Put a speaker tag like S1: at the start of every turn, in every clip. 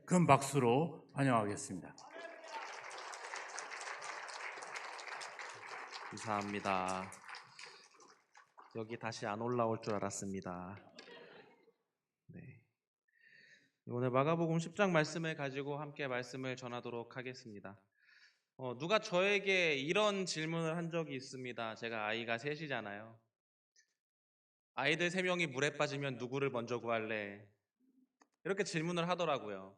S1: 큰 박수로 환영하겠습니다.
S2: 감사합니다. 여기 다시 안 올라올 줄 알았습니다. 네. 오늘 마가복음 10장 말씀을 가지고 함께 말씀을 전하도록 하겠습니다. 누가 저에게 이런 질문을 한 적이 있습니다. 제가 아이가 셋이잖아요. 아이들 3명이 물에 빠지면 누구를 먼저 구할래? 이렇게 질문을 하더라고요.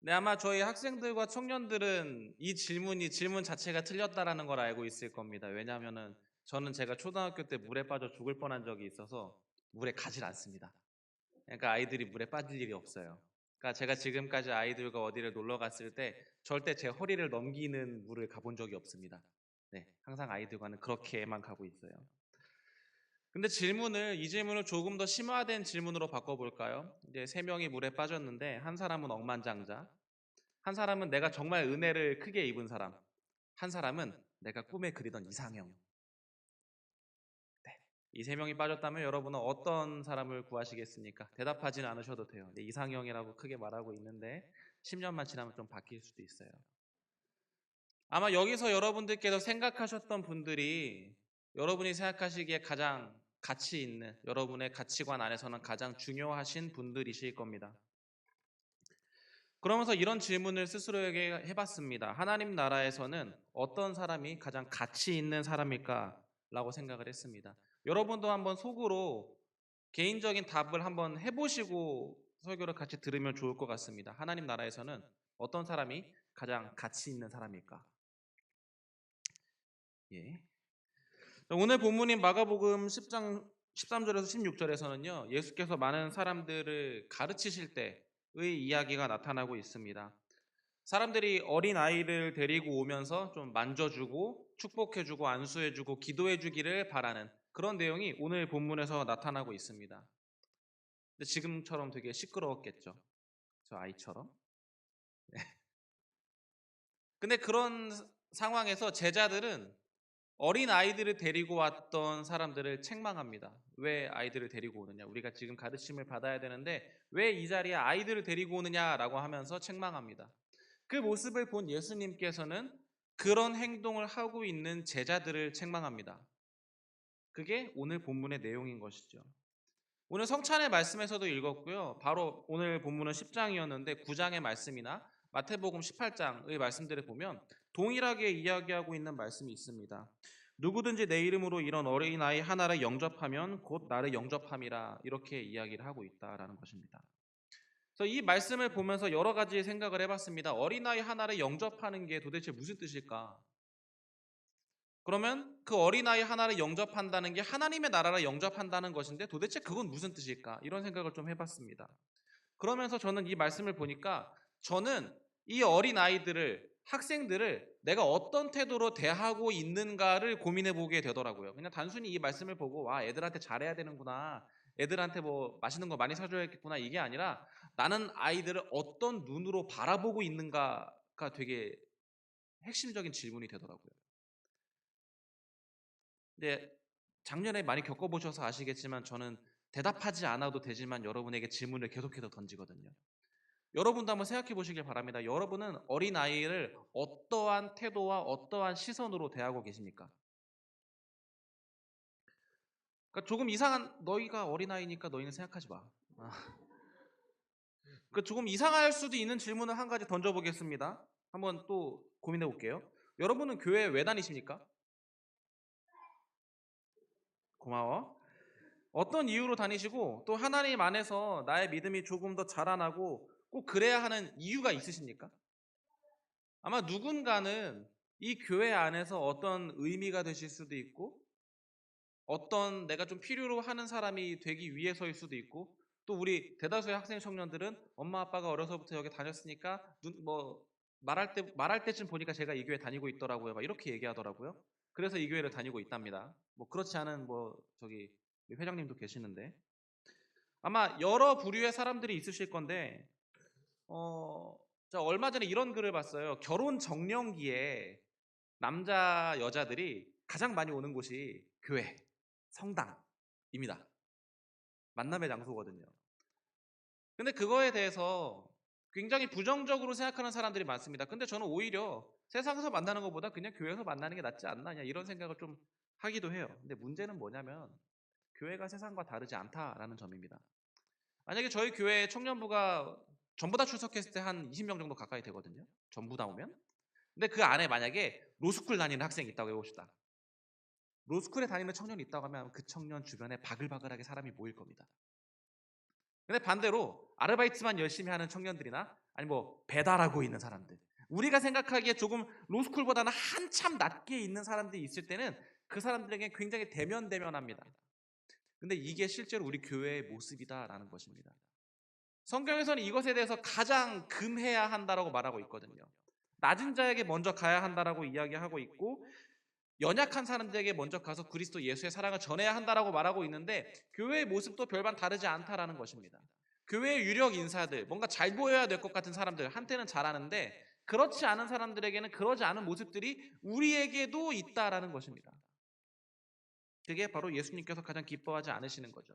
S2: 네, 아마 저희 학생들과 청년들은 이 질문 자체가 틀렸다라는 걸 알고 있을 겁니다. 왜냐하면은 저는 제가 초등학교 때 물에 빠져 죽을 뻔한 적이 있어서 물에 가질 않습니다. 그러니까 아이들이 물에 빠질 일이 없어요. 그러니까 제가 지금까지 아이들과 어디를 놀러 갔을 때 절대 제 허리를 넘기는 물을 가본 적이 없습니다. 네, 항상 아이들과는 그렇게만 가고 있어요. 근데 이 질문을 조금 더 심화된 질문으로 바꿔볼까요? 이제 3명이 물에 빠졌는데 한 사람은 억만장자, 한 사람은 내가 정말 은혜를 크게 입은 사람, 한 사람은 내가 꿈에 그리던 이상형. 네, 이 3명이 빠졌다면 여러분은 어떤 사람을 구하시겠습니까? 대답하지는 않으셔도 돼요. 네, 이상형이라고 크게 말하고 있는데 10년만 지나면 좀 바뀔 수도 있어요. 아마 여기서 여러분들께서 생각하셨던 분들이 여러분이 생각하시기에 가장 가치 있는, 여러분의 가치관 안에서는 가장 중요하신 분들이실 겁니다. 그러면서 이런 질문을 스스로에게 해봤습니다. 하나님 나라에서는 어떤 사람이 가장 가치 있는 사람일까? 라고 생각을 했습니다. 여러분도 한번 속으로 개인적인 답을 한번 해보시고 설교를 같이 들으면 좋을 것 같습니다. 하나님 나라에서는 어떤 사람이 가장 가치 있는 사람일까? 예. 오늘 본문인 마가복음 10장 13절에서 16절에서는요, 예수께서 많은 사람들을 가르치실 때의 이야기가 나타나고 있습니다. 사람들이 어린 아이를 데리고 오면서 좀 만져주고 축복해주고 안수해주고 기도해주기를 바라는 그런 내용이 오늘 본문에서 나타나고 있습니다. 근데 지금처럼 되게 시끄러웠겠죠, 저 아이처럼. 근데 그런 상황에서 제자들은 어린 아이들을 데리고 왔던 사람들을 책망합니다. 왜 아이들을 데리고 오느냐? 우리가 지금 가르침을 받아야 되는데 왜 이 자리에 아이들을 데리고 오느냐라고 하면서 책망합니다. 그 모습을 본 예수님께서는 그런 행동을 하고 있는 제자들을 책망합니다. 그게 오늘 본문의 내용인 것이죠. 오늘 성찬의 말씀에서도 읽었고요. 바로 오늘 본문은 10장이었는데 9장의 말씀이나 마태복음 18장의 말씀들을 보면 동일하게 이야기하고 있는 말씀이 있습니다. 누구든지 내 이름으로 이런 어린아이 하나를 영접하면 곧 나를 영접함이라, 이렇게 이야기를 하고 있다라는 것입니다. 그래서 이 말씀을 보면서 여러 가지 생각을 해봤습니다. 어린아이 하나를 영접하는 게 도대체 무슨 뜻일까? 그러면 그 어린아이 하나를 영접한다는 게 하나님의 나라를 영접한다는 것인데 도대체 그건 무슨 뜻일까? 이런 생각을 좀 해봤습니다. 그러면서 저는 이 말씀을 보니까 저는 이 어린아이들을, 학생들을 내가 어떤 태도로 대하고 있는가를 고민해 보게 되더라고요. 그냥 단순히 이 말씀을 보고 와, 애들한테 잘해야 되는구나, 애들한테 뭐 맛있는 거 많이 사줘야겠구나, 이게 아니라 나는 아이들을 어떤 눈으로 바라보고 있는가가 되게 핵심적인 질문이 되더라고요. 근데 작년에 많이 겪어보셔서 아시겠지만 저는 대답하지 않아도 되지만 여러분에게 질문을 계속해서 던지거든요. 여러분도 한번 생각해 보시길 바랍니다. 여러분은 어린아이를 어떠한 태도와 어떠한 시선으로 대하고 계십니까? 그러니까 조금 이상한, 너희가 어린아이니까 너희는 생각하지 마. 그러니까 조금 이상할 수도 있는 질문을 한 가지 던져보겠습니다. 한번 또 고민해 볼게요. 여러분은 교회 왜 다니십니까? 고마워. 어떤 이유로 다니시고 또 하나님 안에서 나의 믿음이 조금 더 자라나고 꼭 그래야 하는 이유가 있으십니까? 아마 누군가는 이 교회 안에서 어떤 의미가 되실 수도 있고 어떤 내가 좀 필요로 하는 사람이 되기 위해서일 수도 있고, 또 우리 대다수의 학생 청년들은 엄마 아빠가 어려서부터 여기 다녔으니까 말할 때쯤 보니까 제가 이 교회 다니고 있더라고요, 막 이렇게 얘기하더라고요. 그래서 이 교회를 다니고 있답니다. 뭐 그렇지 않은 저기 회장님도 계시는데 아마 여러 부류의 사람들이 있으실 건데 저 얼마 전에 이런 글을 봤어요. 결혼 정년기에 남자 여자들이 가장 많이 오는 곳이 교회, 성당입니다. 만남의 장소거든요. 근데 그거에 대해서 굉장히 부정적으로 생각하는 사람들이 많습니다. 근데 저는 오히려 세상에서 만나는 것보다 그냥 교회에서 만나는 게 낫지 않나 이런 생각을 좀 하기도 해요. 근데 문제는 뭐냐면 교회가 세상과 다르지 않다라는 점입니다. 만약에 저희 교회 청년부가 전부 다 출석했을 때 한 20명 정도 가까이 되거든요. 전부 다 오면. 근데 그 안에 만약에 로스쿨 다니는 학생이 있다고 해봅시다. 로스쿨에 다니는 청년이 있다고 하면 그 청년 주변에 바글바글하게 사람이 모일 겁니다. 근데 반대로 아르바이트만 열심히 하는 청년들이나 아니 뭐 배달하고 있는 사람들, 우리가 생각하기에 조금 로스쿨보다는 한참 낮게 있는 사람들이 있을 때는 그 사람들에게 굉장히 대면대면합니다. 근데 이게 실제로 우리 교회의 모습이다라는 것입니다. 성경에서는 이것에 대해서 가장 금해야 한다라고 말하고 있거든요. 낮은 자에게 먼저 가야 한다라고 이야기하고 있고 연약한 사람들에게 먼저 가서 그리스도 예수의 사랑을 전해야 한다라고 말하고 있는데 교회의 모습도 별반 다르지 않다라는 것입니다. 교회의 유력 인사들, 뭔가 잘 보여야 될 것 같은 사람들 한테는 잘하는데 그렇지 않은 사람들에게는 그러지 않은 모습들이 우리에게도 있다라는 것입니다. 그게 바로 예수님께서 가장 기뻐하지 않으시는 거죠.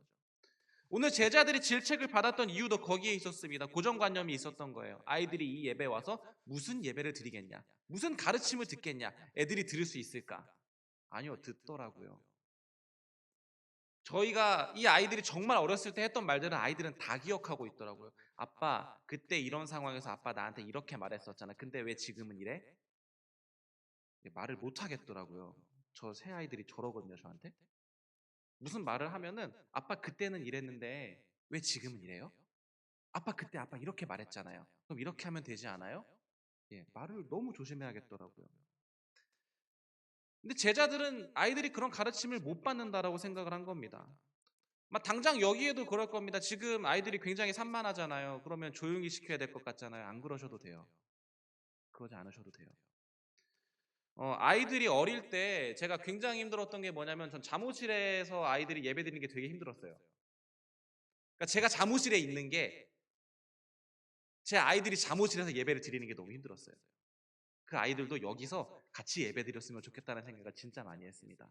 S2: 오늘 제자들이 질책을 받았던 이유도 거기에 있었습니다. 고정관념이 있었던 거예요. 아이들이 이 예배에 와서 무슨 예배를 드리겠냐? 무슨 가르침을 듣겠냐? 애들이 들을 수 있을까? 아니요, 듣더라고요. 저희가 이 아이들이 정말 어렸을 때 했던 말들은 아이들은 다 기억하고 있더라고요. 아빠, 그때 이런 상황에서 아빠 나한테 이렇게 말했었잖아. 근데 왜 지금은 이래? 말을 못 하겠더라고요. 저 새 아이들이 저러거든요, 저한테. 무슨 말을 하면은 아빠 그때는 이랬는데 왜 지금은 이래요? 아빠 그때 아빠 이렇게 말했잖아요. 그럼 이렇게 하면 되지 않아요? 예, 말을 너무 조심해야겠더라고요. 근데 제자들은 아이들이 그런 가르침을 못 받는다라고 생각을 한 겁니다. 당장 여기에도 그럴 겁니다. 지금 아이들이 굉장히 산만하잖아요. 그러면 조용히 시켜야 될 것 같잖아요. 안 그러셔도 돼요. 그러지 않으셔도 돼요. 아이들이 어릴 때 제가 굉장히 힘들었던 게 뭐냐면 전 잠옷실에서 아이들이 예배 드리는 게 되게 힘들었어요. 그러니까 제가 잠옷실에 있는 게 제 아이들이 잠옷실에서 예배를 드리는 게 너무 힘들었어요. 그 아이들도 여기서 같이 예배 드렸으면 좋겠다는 생각을 진짜 많이 했습니다.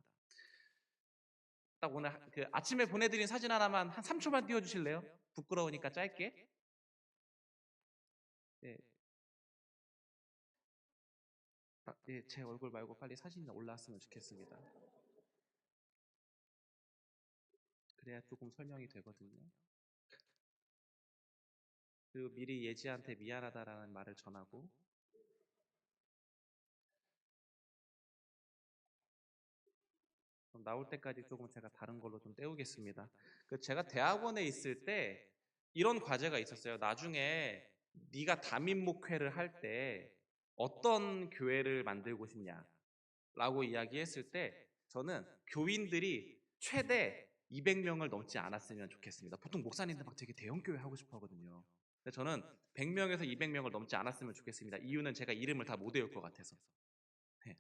S2: 딱 오늘 그 아침에 보내드린 사진 하나만 한 3초만 띄워주실래요? 부끄러우니까 짧게. 예, 예, 제 얼굴 말고 빨리 사진이 올라왔으면 좋겠습니다. 그래야 조금 설명이 되거든요. 그리고 미리 예지한테 미안하다라는 말을 전하고 나올 때까지 조금 제가 다른 걸로 좀 때우겠습니다. 제가 대학원에 있을 때 이런 과제가 있었어요. 나중에 네가 담임 목회를 할 때 어떤 교회를 만들고 싶냐라고 이야기했을 때 저는 교인들이 최대 200명을 넘지 않았으면 좋겠습니다. 보통 목사님들 막 되게 대형 교회 하고 싶어 하거든요. 근데 저는 100명에서 200명을 넘지 않았으면 좋겠습니다. 이유는 제가 이름을 다 못 외울 것 같아서. 네.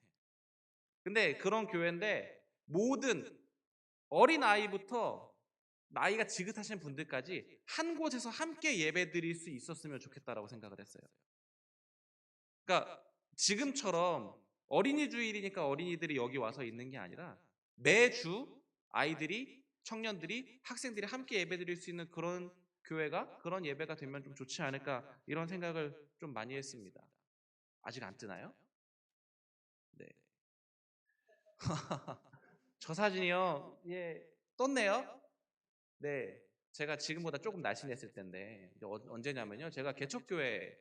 S2: 근데 그런 교회인데 모든 어린 아이부터 나이가 지긋하신 분들까지 한 곳에서 함께 예배 드릴 수 있었으면 좋겠다라고 생각을 했어요. 그러니까 지금처럼 어린이 주일이니까 어린이들이 여기 와서 있는 게 아니라 매주 아이들이, 청년들이, 학생들이 함께 예배 드릴 수 있는 그런 교회가, 그런 예배가 되면 좀 좋지 않을까 이런 생각을 좀 많이 했습니다. 아직 안 뜨나요? 네. 저 사진이요. 예, 떴네요. 네. 제가 지금보다 조금 날씬했을 텐데 언제냐면요. 제가 개척교회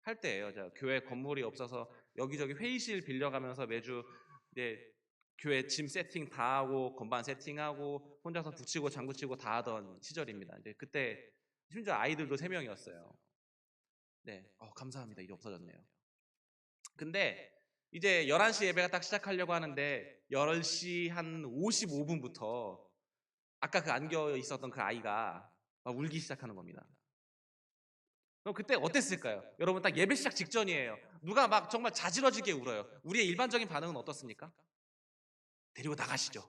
S2: 할 때예요. 제가 교회 건물이 없어서 여기저기 회의실 빌려가면서 매주 이제 교회 짐 세팅 다 하고 건반 세팅하고 혼자서 북치고 장구치고 다 하던 시절입니다. 이제 그때 심지어 아이들도 3명이었어요. 네. 감사합니다. 이제 없어졌네요. 근데 이제 11시 예배가 딱 시작하려고 하는데 10시 한 55분부터 아까 그 안겨 있었던 그 아이가 막 울기 시작하는 겁니다. 그럼 그때 어땠을까요? 여러분 딱 예배 시작 직전이에요. 누가 막 정말 자지러지게 울어요. 우리의 일반적인 반응은 어떻습니까? 데리고 나가시죠.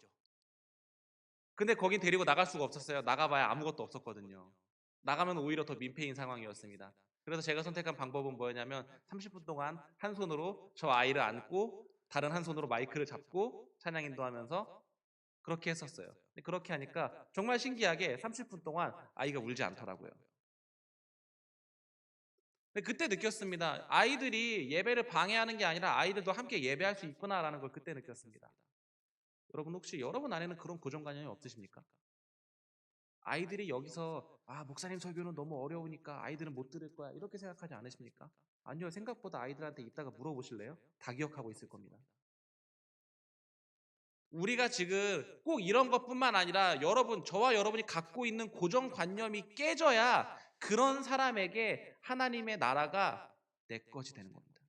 S2: 근데 거긴 데리고 나갈 수가 없었어요. 나가봐야 아무것도 없었거든요. 나가면 오히려 더 민폐인 상황이었습니다. 그래서 제가 선택한 방법은 뭐였냐면 30분 동안 한 손으로 저 아이를 안고 다른 한 손으로 마이크를 잡고 찬양 인도하면서 그렇게 했었어요. 그렇게 하니까 정말 신기하게 30분 동안 아이가 울지 않더라고요. 근데 그때 느꼈습니다. 아이들이 예배를 방해하는 게 아니라 아이들도 함께 예배할 수 있구나라는 걸 그때 느꼈습니다. 여러분 혹시 여러분 안에는 그런 고정관념이 없으십니까? 아이들이 여기서 목사님 설교는 너무 어려우니까 아이들은 못 들을 거야 이렇게 생각하지 않으십니까? 아니요, 생각보다 아이들한테 이따가 물어보실래요? 다 기억하고 있을 겁니다. 우리가 지금 꼭 이런 것뿐만 아니라 저와 여러분이 갖고 있는 고정관념이 깨져야 그런 사람에게 하나님의 나라가 내 것이 되는 겁니다.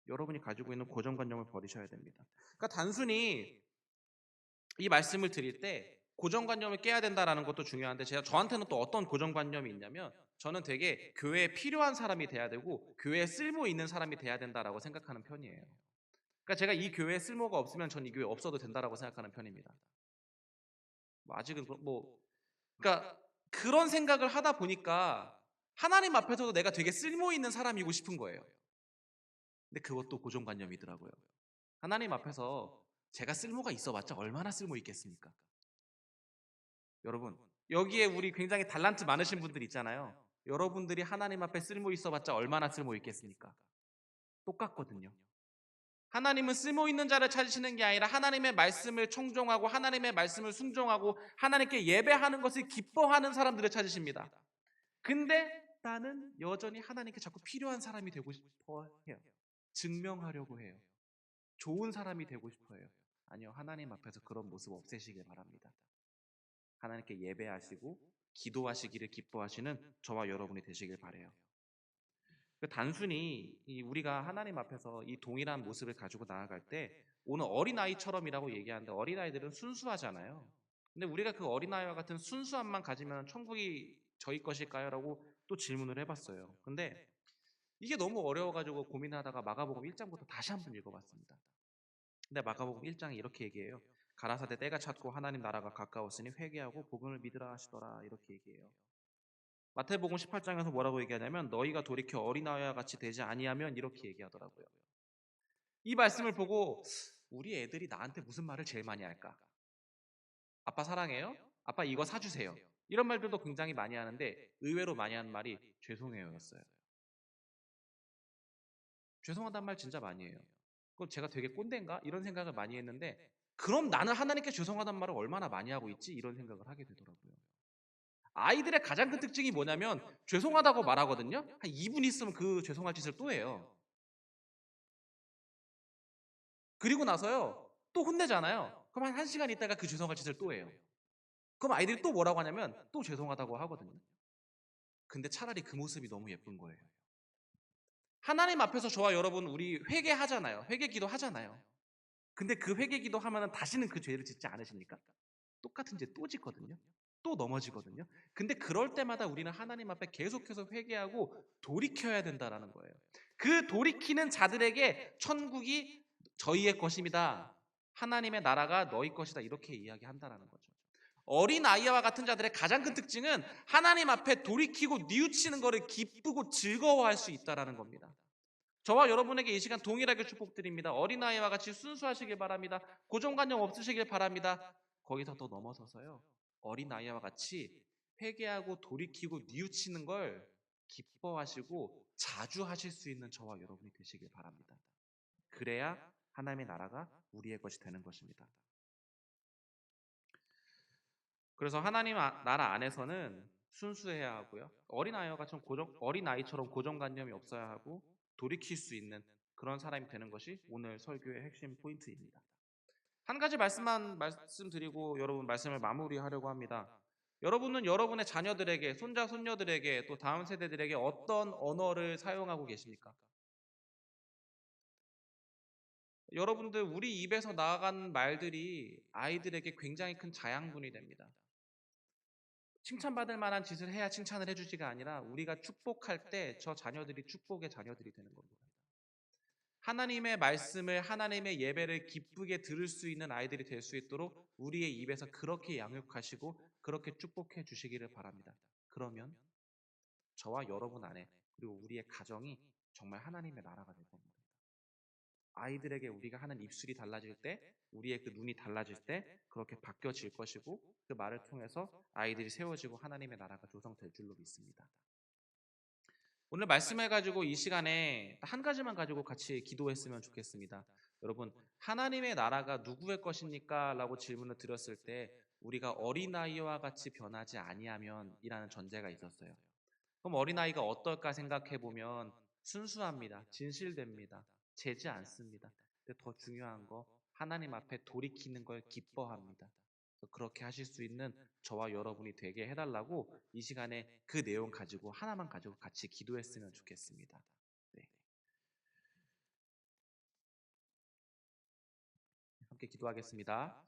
S2: 여러분이 가지고 있는 고정관념을 버리셔야 됩니다. 그러니까 단순히 이 말씀을 드릴 때 고정관념을 깨야 된다라는 것도 중요한데 저한테는 또 어떤 고정관념이 있냐면 저는 되게 교회에 필요한 사람이 돼야 되고 교회에 쓸모 있는 사람이 돼야 된다라고 생각하는 편이에요. 그러니까 제가 이 교회에 쓸모가 없으면 전 이 교회 없어도 된다라고 생각하는 편입니다. 아직은 그러니까 그런 생각을 하다 보니까 하나님 앞에서도 내가 되게 쓸모 있는 사람이고 싶은 거예요. 근데 그것도 고정관념이더라고요. 하나님 앞에서 제가 쓸모가 있어봤자 얼마나 쓸모 있겠습니까? 여러분, 여기에 우리 굉장히 달란트 많으신 분들 있잖아요. 여러분들이 하나님 앞에 쓸모 있어봤자 얼마나 쓸모 있겠습니까? 똑같거든요. 하나님은 쓸모 있는 자를 찾으시는 게 아니라 하나님의 말씀을 청종하고 하나님의 말씀을 순종하고 하나님께 예배하는 것을 기뻐하는 사람들을 찾으십니다. 근데 나는 여전히 하나님께 자꾸 필요한 사람이 되고 싶어 해요. 증명하려고 해요. 좋은 사람이 되고 싶어 해요. 아니요, 하나님 앞에서 그런 모습 없애시길 바랍니다. 하나님께 예배하시고 기도하시기를 기뻐하시는 저와 여러분이 되시길 바라요. 단순히 우리가 하나님 앞에서 이 동일한 모습을 가지고 나아갈 때 오늘 어린아이처럼이라고 얘기하는데 어린아이들은 순수하잖아요. 근데 우리가 그 어린아이와 같은 순수함만 가지면 천국이 저희 것일까요? 라고 또 질문을 해봤어요. 근데 이게 너무 어려워가지고 고민하다가 마가복음 1장부터 다시 한번 읽어봤습니다. 근데 마가복음 1장이 이렇게 얘기해요. 가라사대 때가 찼고 하나님 나라가 가까웠으니 회개하고 복음을 믿으라 하시더라 이렇게 얘기해요. 마태복음 18장에서 뭐라고 얘기하냐면 너희가 돌이켜 어린아이와 같이 되지 아니하면 이렇게 얘기하더라고요. 이 말씀을 보고 우리 애들이 나한테 무슨 말을 제일 많이 할까? 아빠 사랑해요? 아빠 이거 사주세요. 이런 말들도 굉장히 많이 하는데 의외로 많이 하는 말이 죄송해요 였어요. 죄송하단 말 진짜 많이 해요. 그럼 제가 되게 꼰대인가? 이런 생각을 많이 했는데 그럼 나는 하나님께 죄송하단 말을 얼마나 많이 하고 있지? 이런 생각을 하게 되더라고요. 아이들의 가장 큰 특징이 뭐냐면 죄송하다고 말하거든요. 한 2분 있으면 그 죄송할 짓을 또 해요. 그리고 나서요 또 혼내잖아요. 그럼 한 1시간 있다가 그 죄송할 짓을 또 해요. 그럼 아이들이 또 뭐라고 하냐면 또 죄송하다고 하거든요. 근데 차라리 그 모습이 너무 예쁜 거예요. 하나님 앞에서 저와 여러분 우리 회개하잖아요. 회개기도 하잖아요. 근데 그 회개기도 하면은 다시는 그 죄를 짓지 않으십니까? 똑같은 죄 또 짓거든요. 또 넘어지거든요. 근데 그럴 때마다 우리는 하나님 앞에 계속해서 회개하고 돌이켜야 된다라는 거예요. 그 돌이키는 자들에게 천국이 저희의 것입니다. 하나님의 나라가 너희 것이다. 이렇게 이야기한다라는 거죠. 어린아이와 같은 자들의 가장 큰 특징은 하나님 앞에 돌이키고 뉘우치는 것을 기쁘고 즐거워할 수 있다라는 겁니다. 저와 여러분에게 이 시간 동일하게 축복드립니다. 어린아이와 같이 순수하시길 바랍니다. 고정관념 없으시길 바랍니다. 거기서 더 넘어서서요. 어린아이와 같이 회개하고 돌이키고 뉘우치는 걸 기뻐하시고 자주 하실 수 있는 저와 여러분이 되시길 바랍니다. 그래야 하나님의 나라가 우리의 것이 되는 것입니다. 그래서 하나님 나라 안에서는 순수해야 하고요. 어린아이처럼 고정관념이 없어야 하고 돌이킬 수 있는 그런 사람이 되는 것이 오늘 설교의 핵심 포인트입니다. 한 가지 말씀만 말씀드리고 여러분 말씀을 마무리하려고 합니다. 여러분은 여러분의 자녀들에게, 손자, 손녀들에게 또 다음 세대들에게 어떤 언어를 사용하고 계십니까? 여러분들 우리 입에서 나아간 말들이 아이들에게 굉장히 큰 자양분이 됩니다. 칭찬받을 만한 짓을 해야 칭찬을 해주지가 아니라 우리가 축복할 때 저 자녀들이 축복의 자녀들이 되는 겁니다. 하나님의 말씀을 하나님의 예배를 기쁘게 들을 수 있는 아이들이 될 수 있도록 우리의 입에서 그렇게 양육하시고 그렇게 축복해 주시기를 바랍니다. 그러면 저와 여러분 안에 그리고 우리의 가정이 정말 하나님의 나라가 될 겁니다. 아이들에게 우리가 하는 입술이 달라질 때 우리의 그 눈이 달라질 때 그렇게 바뀌어질 것이고 그 말을 통해서 아이들이 세워지고 하나님의 나라가 조성될 줄로 믿습니다. 오늘 말씀을 가지고 이 시간에 한 가지만 가지고 같이 기도했으면 좋겠습니다. 여러분, 하나님의 나라가 누구의 것입니까? 라고 질문을 드렸을 때 우리가 어린아이와 같이 변하지 아니하면 이라는 전제가 있었어요. 그럼 어린아이가 어떨까 생각해 보면 순수합니다. 진실됩니다. 재지 않습니다. 근데 더 중요한 거 하나님 앞에 돌이키는 걸 기뻐합니다. 그래서 그렇게 하실 수 있는 저와 여러분이 되게 해달라고 이 시간에 그 내용 가지고 하나만 가지고 같이 기도했으면 좋겠습니다. 네. 함께 기도하겠습니다.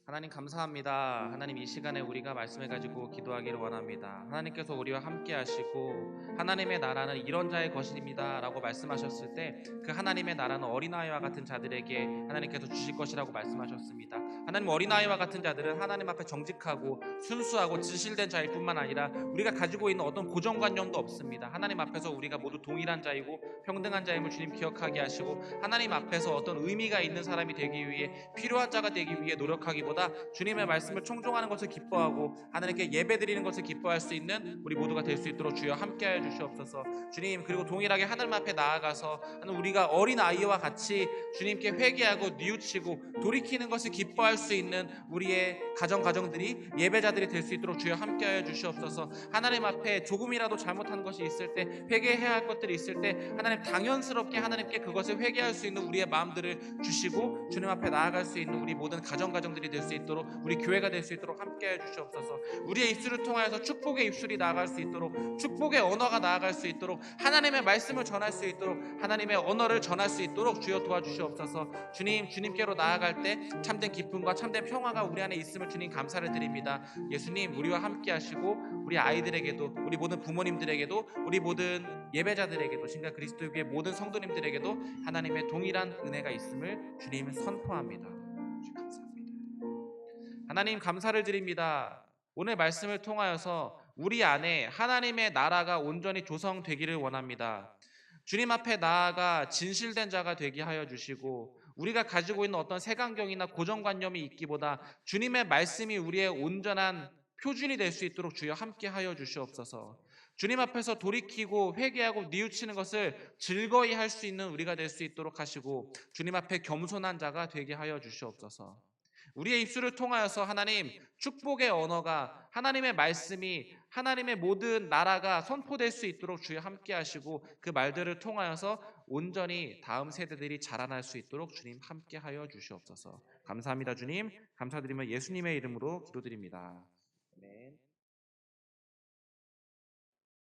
S2: 하나님 감사합니다. 하나님 이 시간에 우리가 말씀해 가지고 기도하기를 원합니다. 하나님께서 우리와 함께 하시고 하나님의 나라는 이런 자의 것입니다 라고 말씀하셨을 때 그 하나님의 나라는 어린아이와 같은 자들에게 하나님께서 주실 것이라고 말씀하셨습니다. 하나님 어린아이와 같은 자들은 하나님 앞에 정직하고 순수하고 진실된 자일 뿐만 아니라 우리가 가지고 있는 어떤 고정관념도 없습니다. 하나님 앞에서 우리가 모두 동일한 자이고 평등한 자임을 주님 기억하게 하시고 하나님 앞에서 어떤 의미가 있는 사람이 되기 위해 필요한 자가 되기 위해 노력하기보다 주님의 말씀을 청종하는 것을 기뻐하고 하나님께 예배드리는 것을 기뻐할 수 있는 우리 모두가 될 수 있도록 주여 함께하여 주시옵소서. 주님, 그리고 동일하게 하나님 앞에 나아가서 우리가 어린아이와 같이 주님께 회개하고 뉘우치고 돌이키는 것을 기뻐할 수 있는 우리의 가정들이 예배자들이 될 수 있도록 주여 함께하여 주시옵소서. 하나님 앞에 조금이라도 잘못한 것이 있을 때 회개해야 할 것들이 있을 때 하나님 당연스럽게 하나님께 그것을 회개할 수 있는 우리의 마음들을 주시고 주님 앞에 나아갈 수 있는 우리 모든 가정들이 될 수 있도록 우리 교회가 될 수 있도록 함께해 주시옵소서. 우리의 입술을 통하여서 축복의 입술이 나아갈 수 있도록 축복의 언어가 나아갈 수 있도록 하나님의 말씀을 전할 수 있도록 하나님의 언어를 전할 수 있도록 주여 도와주시옵소서. 주님께로 나아갈 때 참된 기쁨과 참된 평화가 우리 안에 있음을 주님 감사를 드립니다. 예수님 우리와 함께 하시고 우리 아이들에게도 우리 모든 부모님들에게도 우리 모든 예배자들에게도 신과 그리스도교의 모든 성도님들에게도 하나님의 동일한 은혜가 있음을 주님 선포합니다. 주님 감사합니다. 하나님 감사를 드립니다. 오늘 말씀을 통하여서 우리 안에 하나님의 나라가 온전히 조성되기를 원합니다. 주님 앞에 나아가 진실된 자가 되게 하여 주시고 우리가 가지고 있는 어떤 색안경이나 고정관념이 있기보다 주님의 말씀이 우리의 온전한 표준이 될 수 있도록 주여 함께 하여 주시옵소서. 주님 앞에서 돌이키고 회개하고 뉘우치는 것을 즐거이 할 수 있는 우리가 될 수 있도록 하시고 주님 앞에 겸손한 자가 되게 하여 주시옵소서. 우리의 입술을 통하여서 하나님 축복의 언어가 하나님의 말씀이 하나님의 모든 나라가 선포될 수 있도록 주여 함께 하시고 그 말들을 통하여서 온전히 다음 세대들이 자라날 수 있도록 주님 함께 하여 주시옵소서. 감사합니다. 주님 감사드리며 예수님의 이름으로 기도드립니다.